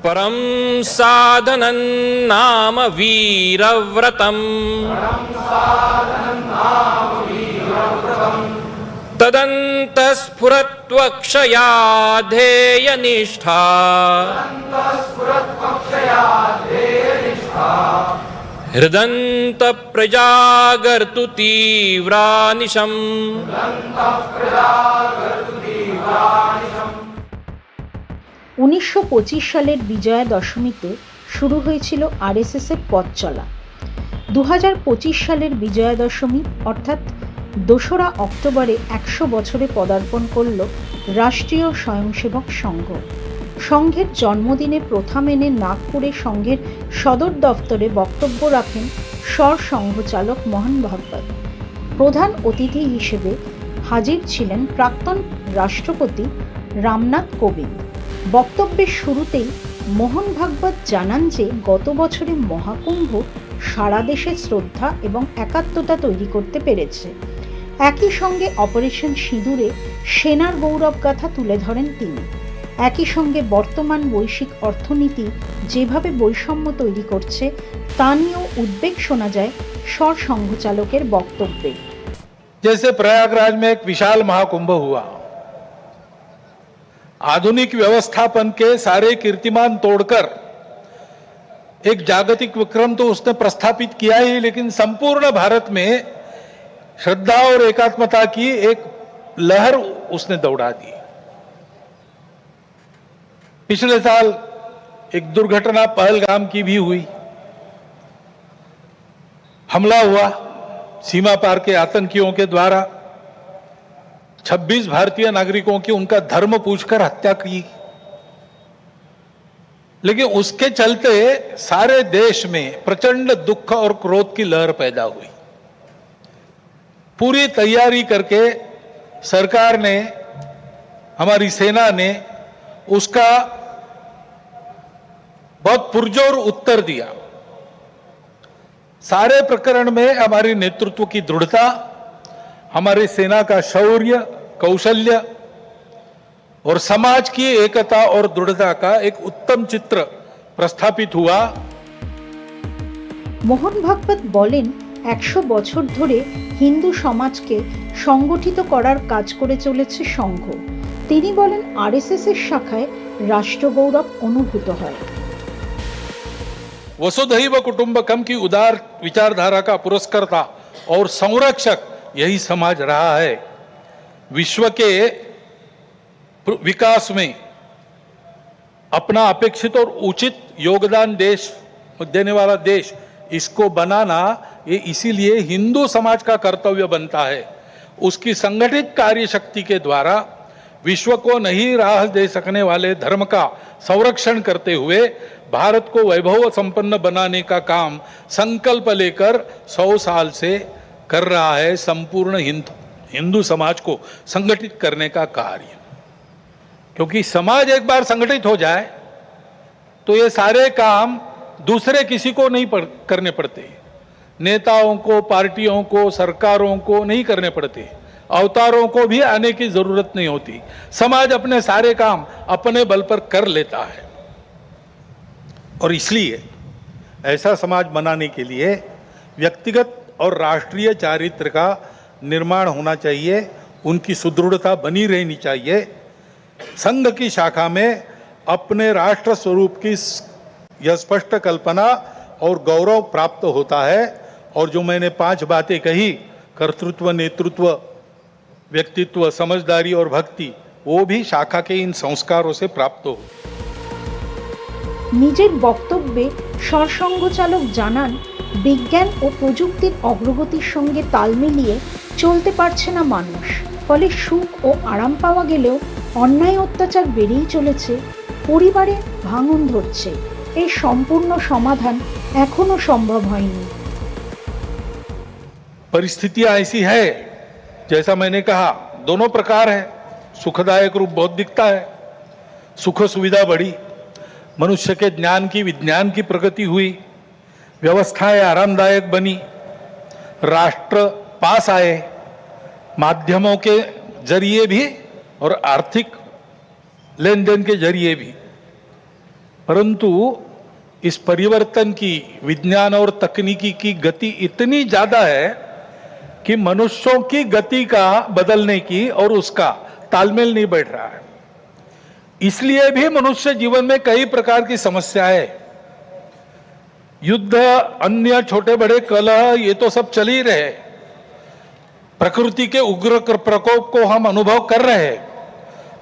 परम साधनं नाम वीरव्रतम् तदन्तस्फुरत्वक्षया ध्येयनिष्ठा हृदन्त प्रजागर्तु तीव्रानिशम्। 1925 সালের বিজয়া দশমীতে শুরু হয়েছিল আরএসএস এর পথ চলা। 2025 সালের বিজয়া দশমী অর্থাৎ 2রা অক্টোবরে 100 বছরে পদার্পণ করল রাষ্ট্রীয় স্বয়ংসেবক সংঘ। সংঘের জন্মদিনে প্রথা মেনে নাগপুরে সংঘের সদর দফতরে বক্তব্য রাখেন সরসংঘচালক মোহন ভাগবত। প্রধান অতিথি হিসেবে হাজির ছিলেন প্রাক্তন রাষ্ট্রপতি রামনাথ কোবিন্দ। বক্তব্যের শুরুতেই মোহন ভাগবত জানান যে গত বছরে মহাকুম্ভ সারা দেশে শ্রদ্ধা এবং একাত্মতা তৈরি করতে পেরেছে। একই সঙ্গে অপারেশন সিঁদুরে সেনার গৌরবগাথা তুলে ধরেন তিনি। একই সঙ্গে বর্তমান বৈশ্বিক অর্থনীতি যেভাবে বৈষম্য তৈরি করছে তা নিয়েও উদ্বেগ শোনা যায় সরসংঘচালকের বক্তব্যে। जैसे प्रयागराज में एक विशाल महाकुंभ हुआ, आधुनिक व्यवस्थापन के सारे कीर्तिमान तोड़कर एक जागतिक विक्रम तो उसने प्रस्थापित किया ही, लेकिन संपूर्ण भारत में श्रद्धा और एकात्मता की एक लहर उसने दौड़ा दी। पिछले साल एक दुर्घटना पहलगाम की भी हुई, हमला हुआ सीमा पार के आतंकियों के द्वारा, 26 भारतीय नागरिकों की उनका धर्म पूछकर हत्या की। लेकिन उसके चलते सारे देश में प्रचंड दुख और क्रोध की लहर पैदा हुई। पूरी तैयारी करके सरकार ने, हमारी सेना ने उसका बहुत पुरजोर उत्तर दिया। सारे प्रकरण में हमारी नेतृत्व की दृढ़ता, हमारी सेना का शौर्य, कौशल्य और समाज की एकता और दृढ़ता का एक उत्तम चित्र प्रस्थापित हुआ। মোহন ভাগবত বলেন 100 বছর ধরে হিন্দু সমাজকে সংগঠিত করার কাজ করে চলেছে সংঘ। তিনি বলেন আরএসএস এর শাখায় রাষ্ট্রগৌরব অনুভূত হয়। वसुधैव कुटुंबकम की उदार विचारधारा का पुरस्कर्ता और संरक्षक यही समाज रहा है। विश्व के विकास में अपना अपेक्षित और उचित योगदान देने वाला देश इसको बनाना, ये इसीलिए हिंदू समाज का कर्तव्य बनता है। उसकी संगठित कार्य शक्ति के द्वारा विश्व को नहीं राह दे सकने वाले धर्म का संरक्षण करते हुए भारत को वैभव संपन्न बनाने का काम संकल्प लेकर 100 साल से कर रहा है। संपूर्ण हिंदू समाज को संगठित करने का कार्य, क्योंकि समाज एक बार संगठित हो जाए तो ये सारे काम दूसरे किसी को नहीं करने पड़ते, नेताओं को, पार्टियों को, सरकारों को नहीं करने पड़ते, अवतारों को भी आने की जरूरत नहीं होती। समाज अपने सारे काम अपने बल पर कर लेता है। और इसलिए ऐसा समाज बनाने के लिए व्यक्तिगत और राष्ट्रीय चारित्र का निर्माण होना चाहिए, उनकी सुदृढ़ता बनी रहनी चाहिए। संघ की शाखा में अपने राष्ट्र स्वरूप की यह स्पष्ट कल्पना और गौरव प्राप्त होता है। और जो मैंने 5 बातें कही, कर्तृत्व, नेतृत्व, व्यक्तित्व, समझदारी और भक्ति, वो भी शाखा के इन संस्कारों से प्राप्त हो। নিজের বক্তব্যে সরসংঘচালক জানান বিজ্ঞান ও প্রযুক্তির অগ্রগতির সঙ্গে তাল মিলিয়ে চলতে পারছে না মানুষ। ফলে সুখ ও আরাম পাওয়া গেলেও অন্যায় অত্যাচার বেড়েই চলেছে, পরিবারে ভাঙন ধরছে। এই সম্পূর্ণ সমাধান এখনো সম্ভব হয়নি। परिस्थितियां ऐसी है, जैसा मैंने कहा, दोनों प्रकार है। सुखदायक रूप बहुत दिखता है, सुख सुविधा बढ़ी, मनुष्य के ज्ञान की, विज्ञान की प्रगति हुई, व्यवस्थाएं आरामदायक बनी, राष्ट्र पास आए, माध्यमों के जरिए भी और आर्थिक लेन देन के जरिए भी। परंतु इस परिवर्तन की विज्ञान और तकनीकी की गति इतनी ज्यादा है कि मनुष्यों की गति का बदलने की और उसका तालमेल नहीं बैठ रहा है। इसलिए भी मनुष्य जीवन में कई प्रकार की समस्याएं, युद्ध, अन्य छोटे बड़े कलह, ये तो सब चल ही रहे। प्रकृति के उग्र प्रकोप को हम अनुभव कर रहे हैं,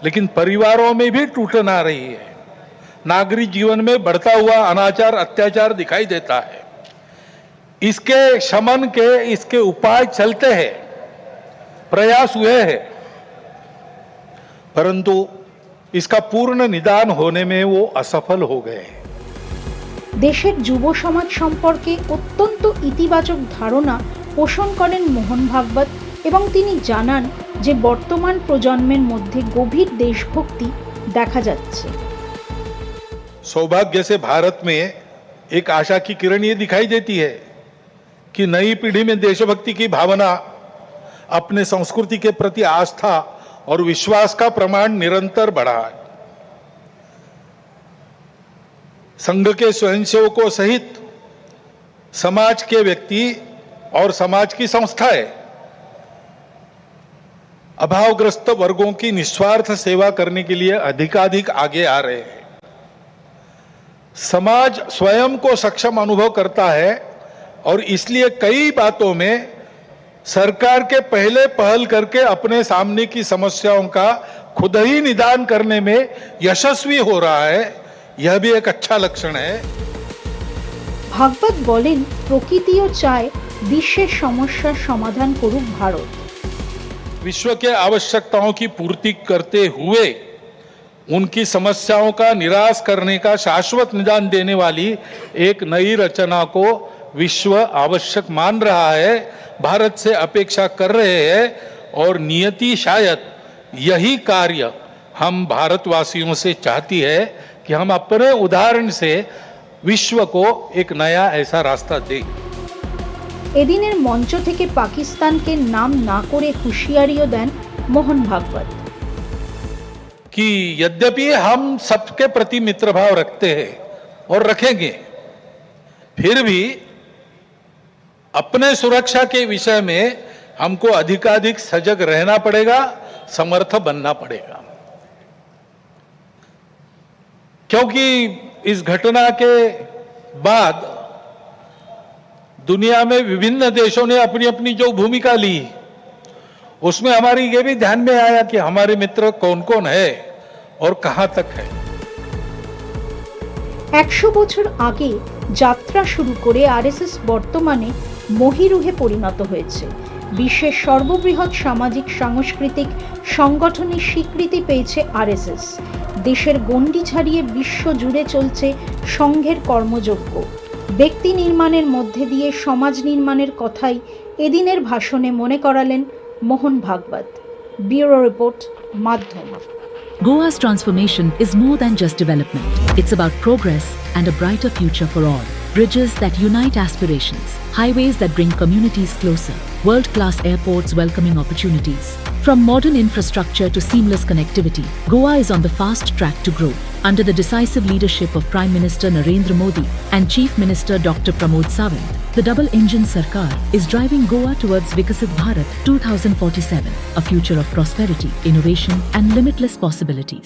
लेकिन परिवारों में भी टूटन आ रही है। नागरिक जीवन में बढ़ता हुआ अनाचार, अत्याचार दिखाई देता है। इसके शमन के इसके उपाय चलते हैं, प्रयास हुए हैं, परंतु इसका पूर्ण निदान होने में वो असफल हो गए। দেশের যুব সমাজ সম্পর্কে অত্যন্ত ইতিবাচক ধারণা পোষণ করেন মোহন ভাগবত এবং তিনি জানান যে বর্তমান প্রজন্মের মধ্যে গভীর দেশভক্তি দেখা যাচ্ছে। सौभाग्य से भारत में एक आशा की किरण ये दिखाई देती है कि नई पीढ़ी में देशभक्ति की भावना, अपने संस्कृति के प्रति आस्था और विश्वास का प्रमाण निरंतर बढ़ा है। संघ के स्वयंसेवकों सहित समाज के व्यक्ति और समाज की संस्थाएं अभावग्रस्त वर्गों की निस्वार्थ सेवा करने के लिए अधिकाधिक आगे आ रहे हैं। समाज स्वयं को सक्षम अनुभव करता है और इसलिए कई बातों में सरकार के पहले पहल करके अपने सामने की समस्याओं का खुद ही निदान करने में यशस्वी हो रहा है। यह भी एक अच्छा लक्षण है। ভাগবত বলেন প্রকৃতিও চায় বিশ্বের সমস্যার সমাধান করুক ভারত। विश्व के आवश्यकताओं की पूर्ति करते हुए उनकी समस्याओं का निराश करने का शाश्वत निदान देने वाली एक नई रचना को विश्व आवश्यक मान रहा है, भारत से अपेक्षा कर रहे हैं और नियति शायद यही कार्य हम भारतवासियों से चाहती है कि हम अपने उदाहरण से विश्व को एक नया ऐसा रास्ता दें। এদিনের মঞ্চ থেকে পাকিস্তানকে নাম না করে হুঁশিয়ারিও দেন মোহন ভাগবত। कि यद्यपि हम सबके प्रति मित्र भाव रखते हैं और रखेंगे, फिर भी अपने सुरक्षा के विषय में हमको अधिकाधिक सजग रहना पड़ेगा, समर्थ बनना पड़ेगा। क्योंकि इस घटना के बाद दुनिया में विभिन्न देशों ने अपनी अपनी जो भूमिका ली, उसमें हमारी ये भी ध्यान में आया कि हमारे मित्र कौन कौन है और कहां तक है। 100 বছর আগে যাত্রা শুরু করে আরএসএস বর্তমানে মহিরুহে পরিণত হয়েছে। বিশ্বের সর্ববৃহৎ সামাজিক সাংস্কৃতিক সংগঠনের স্বীকৃতি পেয়েছে আরএসএস। দেশের গণ্ডি ছাড়িয়ে বিশ্ব জুড়ে চলছে সংঘের কর্মযজ্ঞ। ব্যক্তি নির্মাণের মধ্যে দিয়ে সমাজ নির্মাণের কথাই এদিনের ভাষণে মনে করালেন মোহন ভাগবত। ব্যুরো রিপোর্ট, মাধ্যম। Goa's transformation is more than just development. It's about progress and a brighter future for all. Bridges that unite aspirations, highways that bring communities closer, world-class airports welcoming opportunities. From modern infrastructure to seamless connectivity, Goa is on the fast track to grow. Under the decisive leadership of Prime Minister Narendra Modi and Chief Minister Dr. Pramod Sawant, the double-engine Sarkar is driving Goa towards Vikasit Bharat 2047, a future of prosperity, innovation and limitless possibilities.